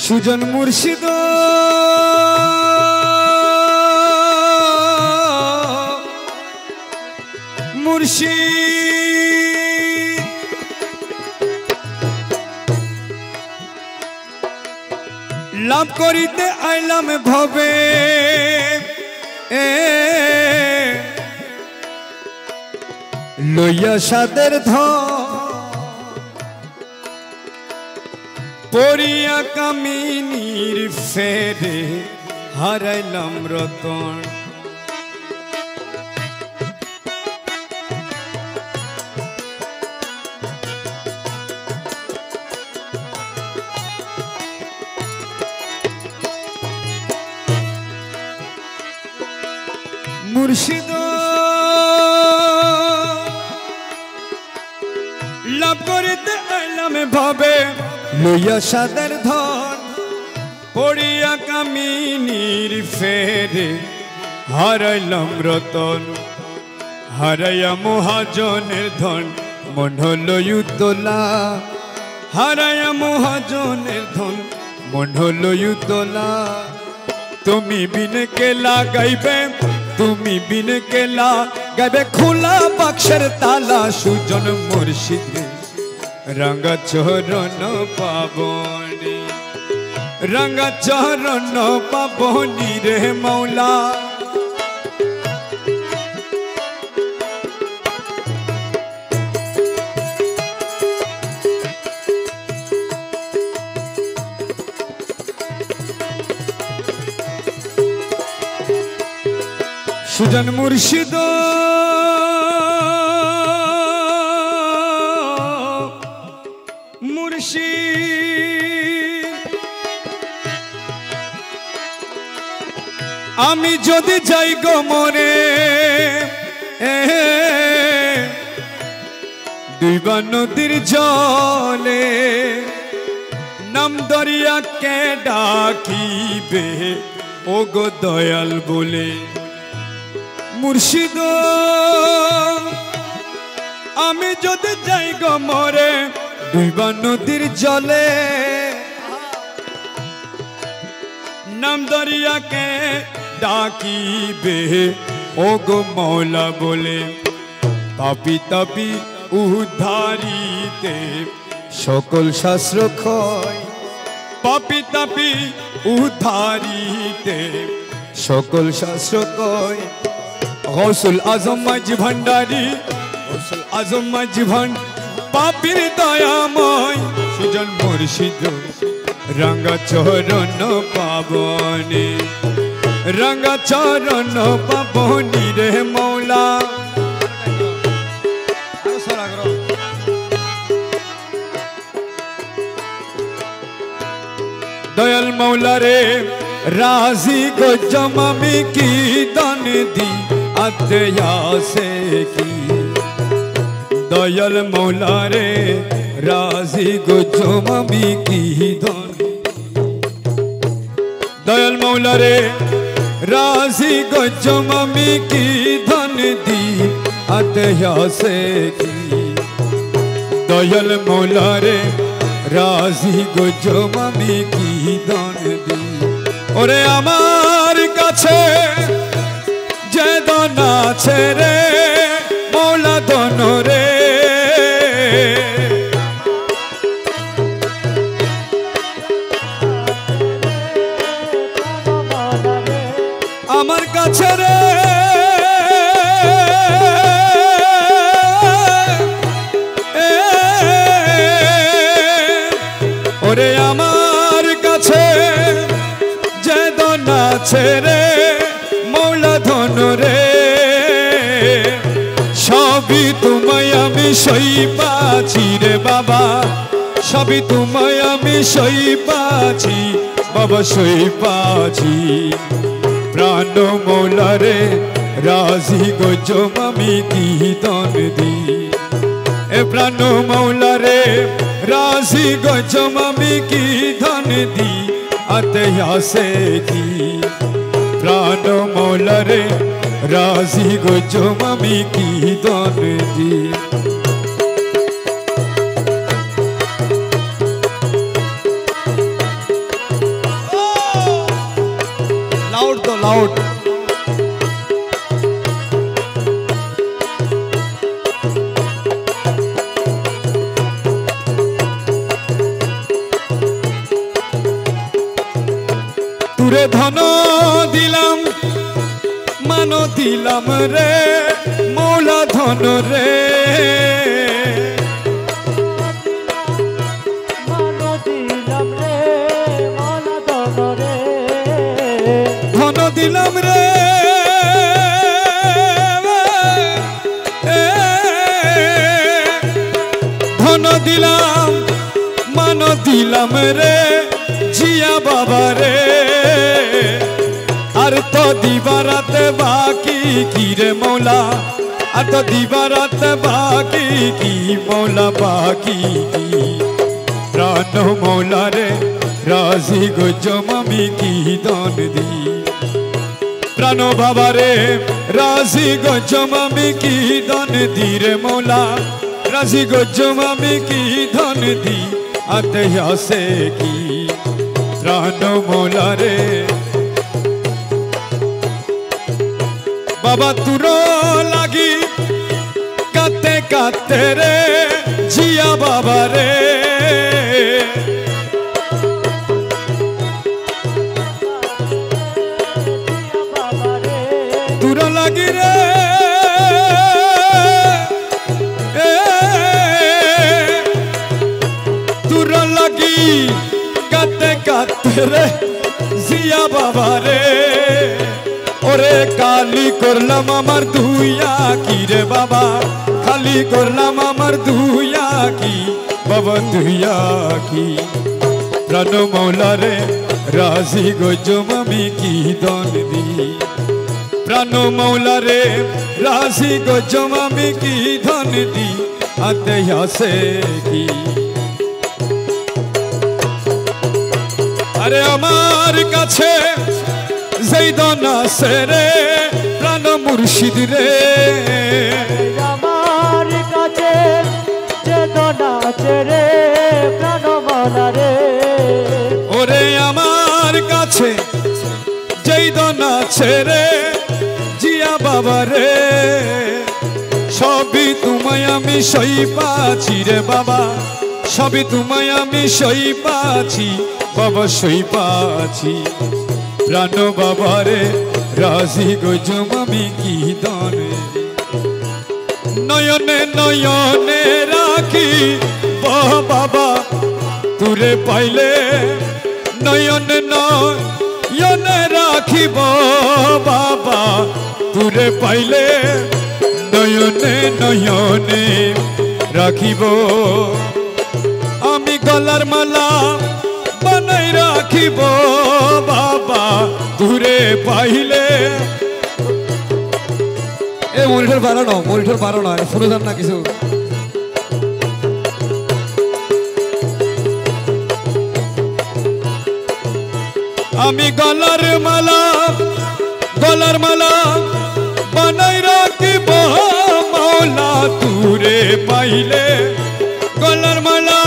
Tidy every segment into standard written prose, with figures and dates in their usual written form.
সুজন মুর্শিদ মুর্শিদ লাভ করিতে আইলাম ভবে লইয়া সাদের পড়িয়া কামিনীর ফেরে হারাইলাম রতন মুর্শিদ লাভ করিতে আইলাম ভাবে লইয়া সাদের ধন পড়িয়া কামিনীর ফেরে হারাইলাম রতন হারাইয়া মহাজনের ধন মন হলো উতলা হারাইয়া মহাজনের ধন মন হলো উতলা তুমি বিন কেলা গাইবে তুমি বিন কেলা গাইবে খোলা বাক্সের তালা সুজন মুর্শিদ रंगा चरण पाबनी रंगा चरण पाबनी रे मौला सुजन मुर्शिद आमी जोदी जाई गो मोरे दुइबा नदीर जले नाम दरिया के डाकिबे ओ गो दयाल बोले मुर्शिद आमी जोदी जाई गो मोरे दुइबा नदीर जले नाम दरिया के डाकिबे ओ गो मौला बोले पापी तापी उद्धारिते सकल शास्त्र खय पापी तापी उद्धारिते सकल शास्त्र कय गौसुल आजम माझी भंडारी गौसुल आजम माझी भंड पापीर दयामय सुजन मुर्शिद रंगा चरण पाबनी रंगा चरण पाबनी रे मौला दयाल मौला रे राजी को जमामी की दान दी अदया से की दयाल मौला रे राजी को जमामी की दान दयाल मौला रे राजी को जमामी की धन दी अदया से की दयाल मौला रे राजी को जमामी की धन दी ओरे आमार काछे जे धन आछे रे मौला धन रे আমার কাছে রে ওরে আমার কাছে যে ধন আছে রে মৌলা ধন রে সবই তোমায় আমি সই পাচ্ছি রে বাবা সবই তোমায় আমি সই পাচ্ছি বাবা সই পাচ্ছি प्राण मौला रे राजी गो जमामी की दान दी ए प्राण मौला रे राजी गो जमामी की दान दी अतया से की प्राण मौला रे राजी गो जमामी की दान दी লাউড। তুরে ধন দিলাম মান দিলাম রে মৌলা ধন রে ধন দিলাম রে ধন দিলাম মান দিলাম রে জিয়া বাবা রে আর তো দিবারাতে বাকি কি রে মৌলা আর তো দিবারাতে বাকি কি মৌলা বাকি কি প্রাণ মৌলা রে রাজি গজম আমি কি দন দি প্রাণ বাবা রে রাজি গজম আমি কি দন দি রে মৌলা রাজি গজম আমি কি ধন দি আতে আসে কি প্রাণ মৌলা রে বাবা তুর লাগি কাতে কাতে রে জিয়া বাবা রে তুর লাগি রে তুর লাগি কাতে কাতে রে জিয়া বাবা রে ওরে কালি করলাম আমার দুইয়া কি রে বাবা খালি করলাম আমার দুইয়া কি বাবা দুইয়া কি প্রাণ মৌলা রে রাজি গজম আমি কি দন দি প্রাণ মৌলা রে রাজি গজম আমি কি ধন দি আতে আসে কি আরে আমার কাছে যেই দন আছে রে প্রাণ মুর্শিদ রে আমার কাছে যে দন আছে রে প্রাণ মৌলা রে ওরে আমার কাছে যেই দন আছে রে জিয়া বাবা রে সবই তোমায় আমি সই পাচ্ছি রে বাবা সবই তোমায় আমি সই পাচ্ছি বাবা সই পাচ্ছি প্রাণ বাবা রে রাজি গজম আমি কি দনে নয়নে নয়নে রাখি বাবা তুরে পাইলে নয়নে নয়নে রাখিব বাবা তুরে পাইলে নয়নে নয়নে রাখিব আমি গলার মালা বানাই রাখিব বাবা তুরে পাইলে এ মনিটর বাড়ানো শুনে যান না কিছু আমি গলার মালা বানাই রাখিব মৌলা তুরে পাইলে গলার মালা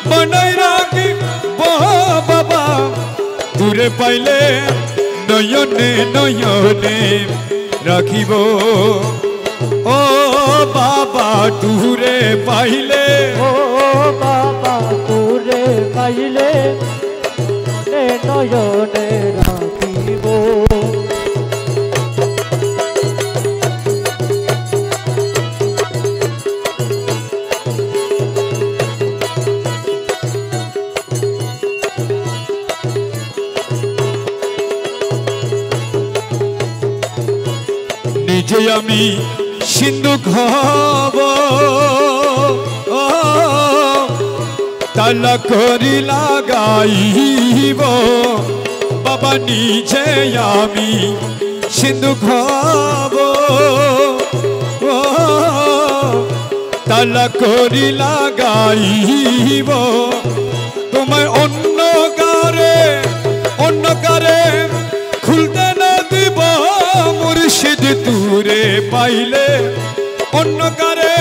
বানাই রাখিব বাবা তুরে পাইলে নয়নে নয়নে রাখিব ও বাবা তুরে পাইলে ও বাবা তুরে পাইলে নয়নে রাখিব নিজে আমি সিন্ধু হব তালা করি লাগাইব বাবা নিজে আমি সিন্ধু হব তালা করি লাগাইব তোমায় অন্য কারে খুলতে না দিব মুর্শিদ তুরে পাইলে অন্য কারে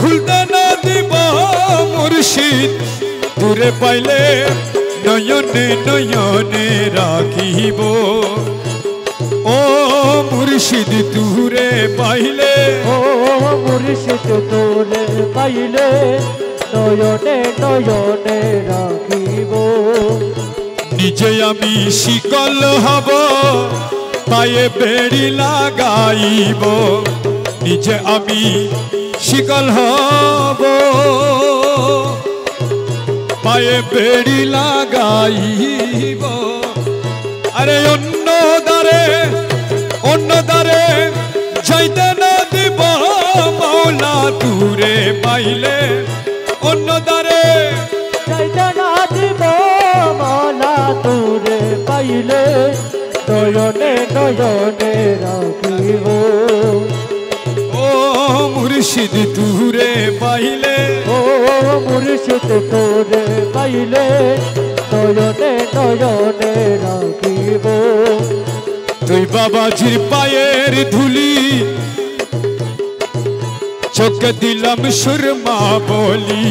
খুলতে না দিব মুর্শিদ তুরে পাইলে নয়নে নয়নে রাখিব ও মুর্শিদ তুরে পাইলে ও মুর্শিদ তোরে পাইলে নয়নে নয়নে রাখিব নিজে আমি শিকল হব পায়ে বেড়ি লাগাইব নিজে আমি শিকল হব পায়ে বেড়ি লাগাইব আরে অন্য দ্বারে যাইতে না দিব মাওলা তুরে পাইলে অন্য দ্বারে যাইতে না দিব মাওলা তোরে পাইলে নয়নে নয়নে রাখিব ও মুর্শিদ তুরে পাইলে ও মুর্শিদ তোরে পাইলে নয়নে নয়নে রাখিব তুই বাবাজির পায়ের ধুলি চোখে দিলাম সুরমা বলি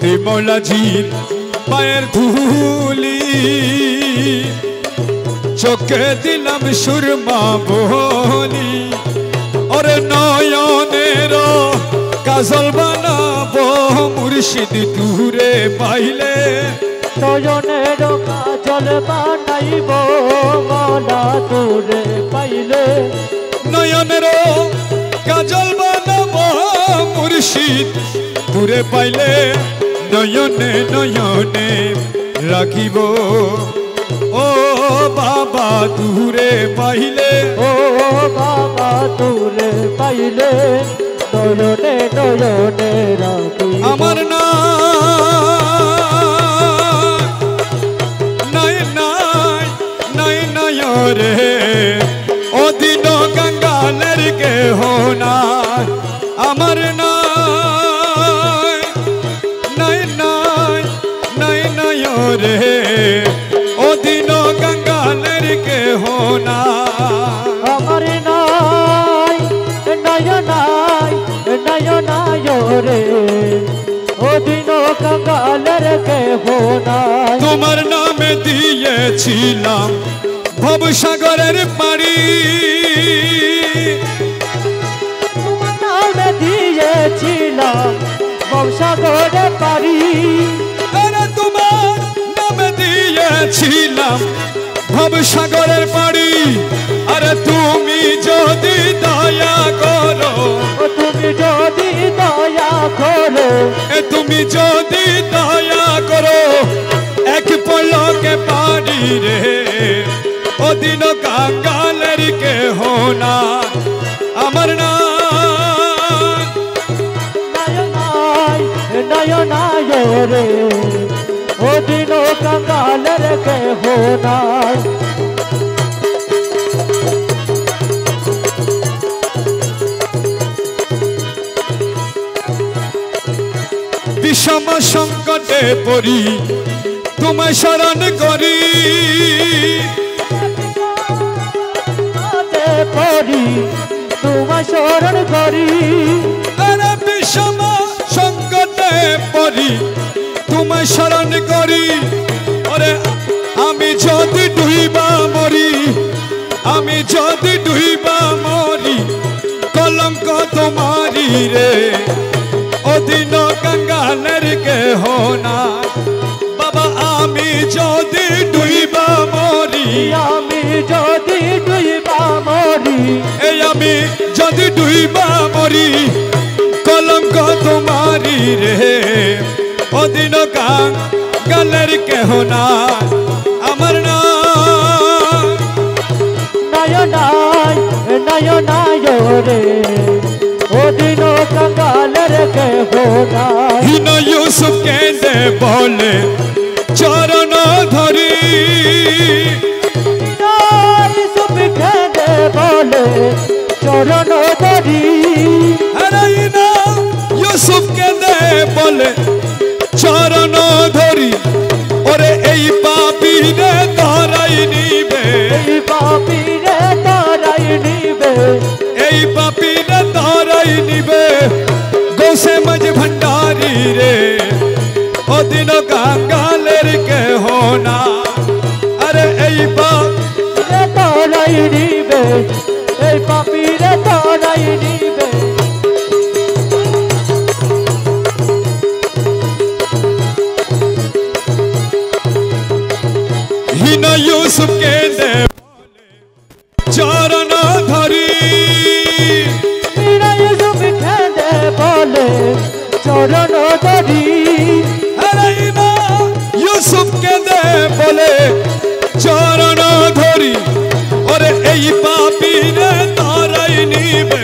তুই মৌলাজির পায়ের ধুলি চোখে দিলাম সুরমা বলি ওরে নয়নের কাজল বানাবো মুর্শিদ তুরে পাইলে নয়নের কাজল বানাইব মাওলা তোরে পাইলে নয়নের কাজল বানাবো মুর্শিদ তুরে পাইলে নয়নে নয়নে রাখিব ও বাবা তুরে পাইলে ও বাবা তোরে পাইলে নয়নে নয়নে রাখিব আমার না নাই নাই নাই নাই রে ও দিন গঙ্গালের কে হোনা আমার নাই নাই নাই নাই নাই রে ও দিন গঙ্গালের কে হোনা আমার নাই নয় নাই নয় নাই রে ও দিন কাঙ্গালের কে নাই তোমার নামে দিয়েছিলাম ভবসাগরের পাড়ি তোমার নামে দিয়েছিলাম বংশাগরে পারি আরে তোমার নামে দিয়েছিলাম ভবসাগরের পাড়ি আরে তুমি যদি দয়া করো ও তুমি যদি দয়া করো তুমি যদি দয়া করো এক পলকে পারি রে ও দিন কাঙ্গালের কে হোনা আমার না নয় নাই রে ও দিন কাঙ্গালের কে নাই বিষম সংকটে পড়ি তোমায় শরণ করি করি তোমার স্মরণ করি আরে বিষম সংকটে পড়ি তোমায় শরণ করি ওরে আমি যদি ডুইবা মরি আমি যদি ডুইবা মরি কলঙ্ক তোমারি রে ও দিন গঙ্গালের কে হোনা বাবা আমি যদি ডুইবা মরি আমি যদি ডুইবা মরি এই আমি যদি ডুইবা মরি কলঙ্ক তোমারি রে ও দিন গঙ্গালের কে হোনা আমার না নয় নাই রে ও দিন কাঙ্গালের কে নাই হিন ইউসুফ কেঁদে বলে চরণ ধরি সুখ খেদে বলে চরণ ধরি আরে হিন ইউসুফ কেঁদে বলে চরণ ধরি ওরে এই পাপী রে ধরাই নিবে এই পাপীরে তারাই নিবে এই পাপী রে ধরাই নিবে গৌসে মজ ভণ্ডারি রে ও দিন কাঙ্গালের কে হোনা আরে এই পাপ তারাই নিবে ইউসুফকে দে চরণ ধরি মীরা ইউসুফ খেদে বলে চরণ ধরি আরে ইমাম ইউসুফকে দে বলে চরণ ধরি ওরে এই পাপীরে তারাই নিবে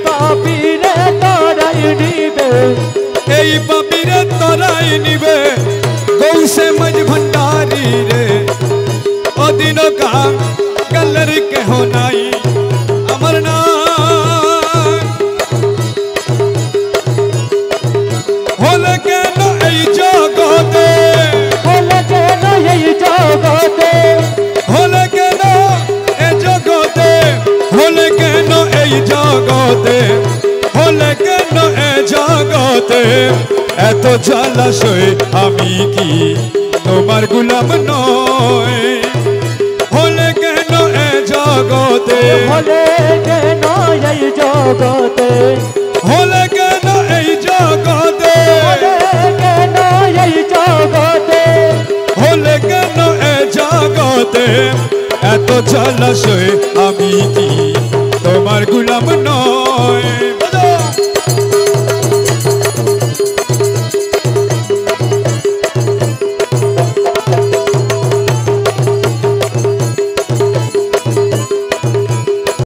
পাপীরে তারাই নিবে এই পাপীরে তারাই নিবে গৌসে মজ ভণ্ডারি রে অদিন কা গলর কেহ নাই আমার নাম হলে কেন এই জগতে হলে কেন এই জগতে হলে কেন এই জগতে হলে কেন এই জগতে হলে কেন এই জগতে এত জলাশয় আমি কি তোমার গোলাম নয় হলে কেন এই জগতে হলে কেন এই জগতে হলে কেন এই জগতে হলে কেন এই জগতে হলে কেন এই জগতে এত জলাশয় আমি কি তোমার গোলাম নয়